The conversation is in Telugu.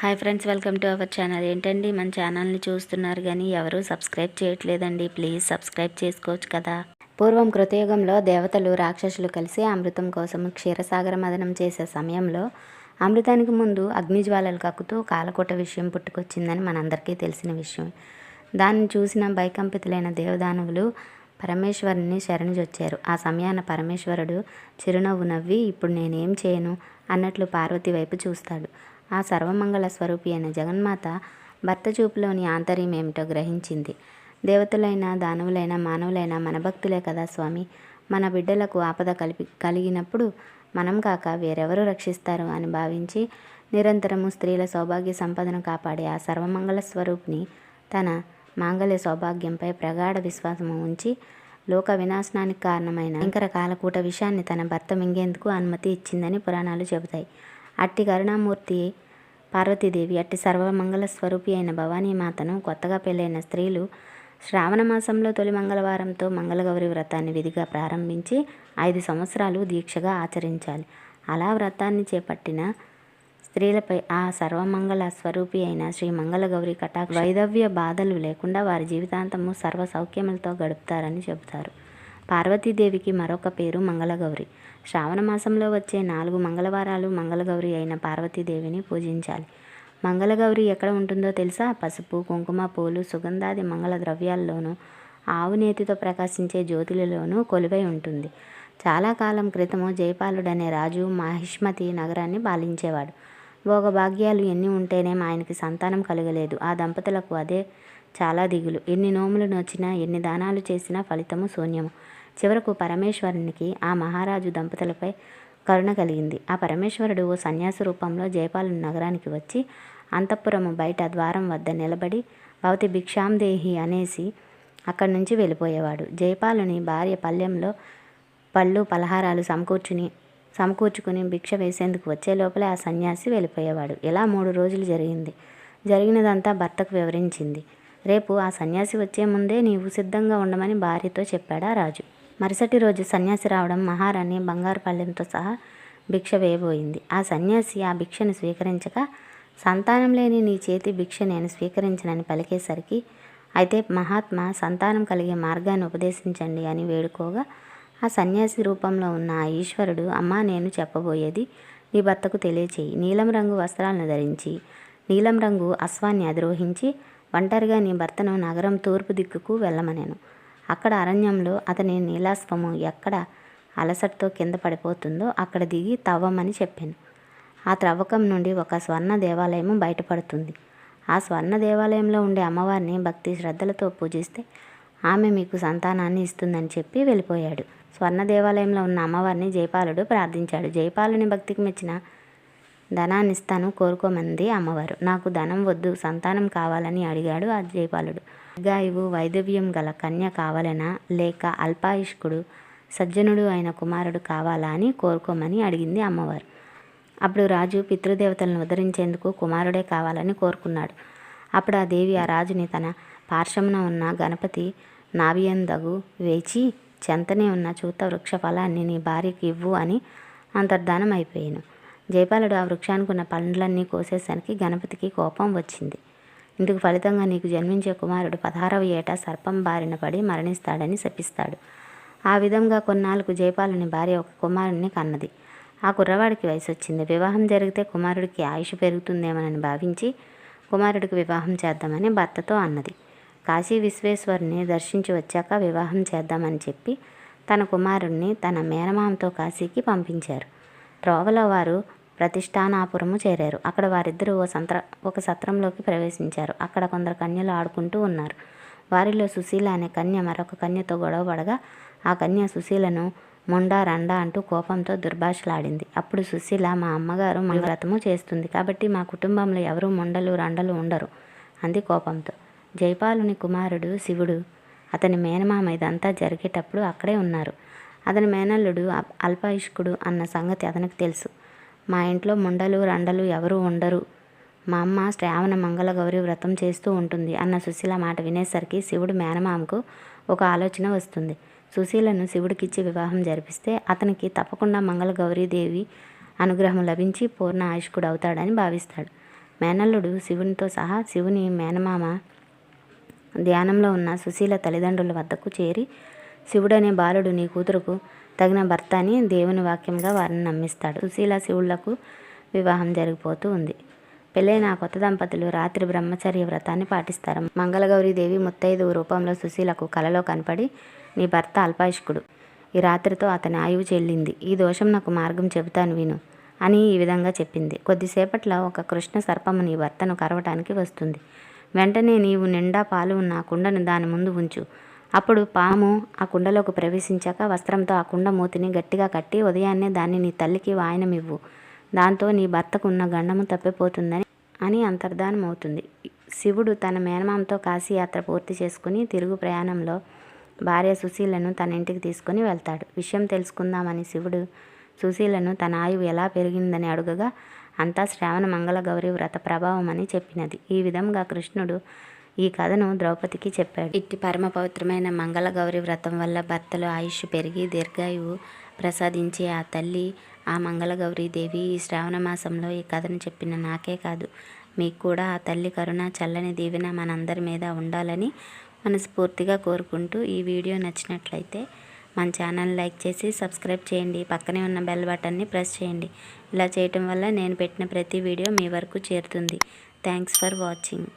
Hi friends, welcome to our channel. ఏంటండి మన ఛానల్ని చూస్తున్నారు కానీ ఎవరు సబ్స్క్రైబ్ చేయట్లేదండి. ప్లీజ్ సబ్స్క్రైబ్ చేసుకోవచ్చు కదా. పూర్వం కృతయుగంలో దేవతలు రాక్షసులు కలిసి అమృతం కోసం క్షీరసాగర మదనం చేసే సమయంలో అమృతానికి ముందు అగ్నిజ్వాలలు కక్కుతూ కాలకూట విషయం పుట్టుకొచ్చిందని మనందరికీ తెలిసిన విషయం. దాన్ని చూసిన భయకంపితులైన దేవదానవులు పరమేశ్వరుని శరణుజొచ్చారు. ఆ సమయాన పరమేశ్వరుడు చిరునవ్వు నవ్వి, ఇప్పుడు నేనేం చేయను అన్నట్లు పార్వతి వైపు చూస్తాడు. ఆ సర్వమంగళ స్వరూపి అయిన జగన్మాత భర్త చూపులోని ఆంతర్యం ఏమిటో గ్రహించింది. దేవతలైనా దానవులైనా మానవులైనా మన భక్తులే కదా స్వామి. మన బిడ్డలకు ఆపద కలిగినప్పుడు మనం కాక వేరెవరు రక్షిస్తారు అని భావించి నిరంతరము స్త్రీల సౌభాగ్య సంపదను కాపాడే ఆ సర్వమంగళ స్వరూపిణి తన మాంగళ్య సౌభాగ్యంపై ప్రగాఢ విశ్వాసము ఉంచి లోక వినాశనానికి కారణమైన భయంకర కాలకూట విషయాన్ని తన భర్త మింగేందుకు అనుమతి ఇచ్చిందని పురాణాలు చెబుతాయి. అట్టి కరుణామూర్తి పార్వతీదేవి, అట్టి సర్వమంగళ స్వరూపి అయిన భవానీమాతను కొత్తగా పెళ్ళైన స్త్రీలు శ్రావణ మాసంలో తొలి మంగళవారంతో మంగళగౌరి వ్రతాన్ని విధిగా ప్రారంభించి 5 సంవత్సరాలు దీక్షగా ఆచరించాలి. అలా వ్రతాన్ని చేపట్టిన స్త్రీలపై ఆ సర్వమంగళ స్వరూపి అయిన శ్రీ మంగళగౌరి కటాక్ష వైధవ్య బాధలు లేకుండా వారి జీవితాంతము సర్వ సౌఖ్యములతో గడుపుతారని చెబుతారు. పార్వతీదేవికి మరొక పేరు మంగళగౌరి. శ్రావణ మాసంలో వచ్చే 4 మంగళవారాలు మంగళగౌరి అయిన పార్వతీదేవిని పూజించాలి. మంగళగౌరి ఎక్కడ ఉంటుందో తెలుసా? పసుపు, కుంకుమ, పూలు, సుగంధాది మంగళ ద్రవ్యాల్లోనూ ఆవు నేతితో ప్రకాశించే జ్యోతులలోనూ కొలువై ఉంటుంది. చాలా కాలం క్రితము జయపాలుడనే రాజు మహిష్మతి నగరాన్ని పాలించేవాడు. భోగభాగ్యాలు ఎన్ని ఉంటేనే ఆయనకి సంతానం కలగలేదు. ఆ దంపతులకు అదే చాలా దిగులు. ఎన్ని నోములు నోచినా, ఎన్ని దానాలు చేసినా ఫలితము శూన్యము. చివరకు పరమేశ్వరునికి ఆ మహారాజు దంపతులపై కరుణ కలిగింది. ఆ పరమేశ్వరుడు ఓ సన్యాసి రూపంలో జయపాలుని నగరానికి వచ్చి అంతఃపురము బయట ద్వారం వద్ద నిలబడి భవతి భిక్షాందేహి అనేసి అక్కడి నుంచి వెళ్ళిపోయేవాడు. జయపాలుని భార్య పల్లెంలో పళ్ళు పలహారాలు సమకూర్చుకుని భిక్ష వేసేందుకు వచ్చే లోపలే ఆ సన్యాసి వెళ్ళిపోయేవాడు. ఇలా 3 రోజులు జరిగింది. జరిగినదంతా భర్తకు వివరించింది. రేపు ఆ సన్యాసి వచ్చే ముందే నీవు సిద్ధంగా ఉండమని భార్యతో చెప్పాడా రాజు. మరుసటి రోజు సన్యాసి రావడం మహారాణి బంగారు పళ్ళెంతో సహా భిక్ష వేయబోయింది. ఆ సన్యాసి ఆ భిక్షను స్వీకరించక, సంతానం లేని నీ చేతి భిక్ష నేను స్వీకరించనని పలికేసరికి, అయితే మహాత్మా సంతానం కలిగే మార్గాన్ని ఉపదేశించండి అని వేడుకోగా, ఆ సన్యాసి రూపంలో ఉన్న ఆ ఈశ్వరుడు, అమ్మా నేను చెప్పబోయేది నీ భర్తకు తెలియచేయి. నీలం రంగు వస్త్రాలను ధరించి నీలం రంగు అశ్వాన్ని అధిరోహించి ఒంటరిగా నీ భర్తను నగరం తూర్పు దిక్కుకు వెళ్ళమనేను. అక్కడ అరణ్యంలో అతని నీలాశ్వము ఎక్కడ అలసటతో కింద పడిపోతుందో అక్కడ దిగి తవ్వమని చెప్పాను. ఆ త్రవ్వకం నుండి ఒక స్వర్ణ దేవాలయము బయటపడుతుంది. ఆ స్వర్ణ దేవాలయంలో ఉండే అమ్మవారిని భక్తి శ్రద్ధలతో పూజిస్తే ఆమె మీకు సంతానాన్ని ఇస్తుందని చెప్పి వెళ్ళిపోయాడు. స్వర్ణ దేవాలయంలో ఉన్న అమ్మవారిని జయపాలుడు ప్రార్థించాడు. జయపాలుని భక్తికి మెచ్చిన ధనాన్ని ఇస్తాను, కోరుకోమంది అమ్మవారు. నాకు ధనం వద్దు, సంతానం కావాలని అడిగాడు ఆ జయపాలుడు. దీర్ఘాయువు వైధవ్యం గల కన్య కావాలనా, లేక అల్పాయుష్కుడు సజ్జనుడు అయిన కుమారుడు కావాలా అని కోరుకోమని అడిగింది అమ్మవారు. అప్పుడు రాజు పితృదేవతలను ఉద్ధరించేందుకు కుమారుడే కావాలని కోరుకున్నాడు. అప్పుడు ఆ దేవి ఆ రాజుని తన పార్శ్వమున ఉన్న గణపతి నాభియందగు వేచి చెంతనే ఉన్న చూత వృక్ష ఫలాన్ని నీ భార్యకి ఇవ్వు అని అంతర్ధానం అయిపోయాను. జయపాలుడు ఆ వృక్షానికి ఉన్న పండ్లన్నీ కోసేసరికి గణపతికి కోపం వచ్చింది. ఇందుకు ఫలితంగా నీకు జన్మించే కుమారుడు 16వ ఏట సర్పం బారిన పడి మరణిస్తాడని శపిస్తాడు. ఆ విధంగా కొన్నాళ్ళకు జయపాలుని భార్య ఒక కుమారుడిని కన్నది. ఆ కుర్రవాడికి వయసు వచ్చింది. వివాహం జరిగితే కుమారుడికి ఆయుష్ పెరుగుతుందేమోనని భావించి కుమారుడికి వివాహం చేద్దామని భర్తతో అన్నది. కాశీ విశ్వేశ్వరుని దర్శించి వచ్చాక వివాహం చేద్దామని చెప్పి తన కుమారుడిని తన మేనమామతో కాశీకి పంపించారు. త్రోవలో వారు ప్రతిష్టానాపురము చేరారు. అక్కడ వారిద్దరూ ఒక సత్రంలోకి ప్రవేశించారు. అక్కడ కొందరు కన్యలు ఆడుకుంటూ ఉన్నారు. వారిలో సుశీల అనే కన్య మరొక కన్యతో గొడవపడగా ఆ కన్య సుశీలను మొండా రండా అంటూ కోపంతో దుర్భాషలాడింది. అప్పుడు సుశీల, మా అమ్మగారు మంగళవ్రతము చేస్తుంది కాబట్టి మా కుటుంబంలో ఎవరూ మొండలు రండలు ఉండరు అంది కోపంతో. జయపాలుని కుమారుడు శివుడు, అతని మేనమామ ఇదంతా జరిగేటప్పుడు అక్కడే ఉన్నారు. అతని మేనల్లుడు అల్పాయుష్కుడు అన్న సంగతి అతనికి తెలుసు. మా ఇంట్లో ముండలు రండలు ఎవరూ ఉండరు, మా అమ్మ శ్రావణ మంగళగౌరి వ్రతం చేస్తూ ఉంటుంది అన్న సుశీల మాట వినేసరికి శివుడు మేనమామకు ఒక ఆలోచన వస్తుంది. సుశీలను శివుడికిచ్చి వివాహం జరిపిస్తే అతనికి తప్పకుండా మంగళగౌరీదేవి అనుగ్రహం లభించి పూర్ణ ఆయుష్కుడు అవుతాడని భావిస్తాడు. మేనల్లుడు శివునితో సహా శివుని మేనమామ ధ్యానంలో ఉన్న సుశీల తల్లిదండ్రుల వద్దకు చేరి శివుడనే బాలుడు నీ కూతురుకు తగిన భర్త అని దేవుని వాక్యంగా వారిని నమ్మిస్తాడు. సుశీల శివుళ్లకు వివాహం జరిగిపోతూ ఉంది. పెళ్ళైన కొత్త దంపతులు రాత్రి బ్రహ్మచర్య వ్రతాన్ని పాటిస్తారు. మంగళగౌరీదేవి ముత్తైదువు రూపంలో సుశీలకు కలలో కనపడి నీ భర్త అల్పాయుష్కుడు, ఈ రాత్రితో అతని ఆయువు చెల్లింది, ఈ దోషం నాకు మార్గం చెబుతాను విను అని ఈ విధంగా చెప్పింది. కొద్దిసేపట్లో ఒక కృష్ణ సర్పము నీ భర్తను కరవటానికి వస్తుంది. వెంటనే నీవు నిండా పాలు ఉన్న ఆ కుండను దాని ముందు ఉంచు. అప్పుడు పాము ఆ కుండలోకి ప్రవేశించాక వస్త్రంతో ఆ కుండ మూతిని గట్టిగా కట్టి ఉదయాన్నే దాన్ని నీ తల్లికి వాయనమివ్వు. దాంతో నీ భర్తకు ఉన్న గండము తప్పిపోతుందని అని అంతర్ధానం అవుతుంది. శివుడు తన మేనమామతో కాశీయాత్ర పూర్తి చేసుకుని తిరుగు ప్రయాణంలో భార్య సుశీలను తన ఇంటికి తీసుకుని వెళ్తాడు. విషయం తెలుసుకుందామని శివుడు సుశీలను తన ఆయువు ఎలా పెరిగిందని అడుగగా అంతా శ్రావణ మంగళ గౌరీ వ్రత ప్రభావం అని చెప్పినది. ఈ విధంగా కృష్ణుడు ఈ కథను ద్రౌపదికి చెప్పాడు. ఇట్టి పరమ పవిత్రమైన మంగళ గౌరీ వ్రతం వల్ల భర్తలు ఆయుష్ పెరిగి దీర్ఘాయువు ప్రసాదించే ఆ తల్లి ఆ మంగళ గౌరీదేవి ఈ శ్రావణ మాసంలో ఈ కథను చెప్పిన నాకే కాదు మీకు కూడా ఆ తల్లి కరుణ చల్లని దీవెన మనందరి మీద ఉండాలని మనస్ఫూర్తిగా కోరుకుంటూ ఈ వీడియో నచ్చినట్లయితే మన ఛానల్ లైక్ చేసి సబ్స్క్రైబ్ చేయండి. పక్కనే ఉన్న బెల్ బటన్ని ప్రెస్ చేయండి. ఇలా చేయటం వల్ల నేను పెట్టిన ప్రతి వీడియో మీ వరకు చేరుతుంది. Thanks for watching.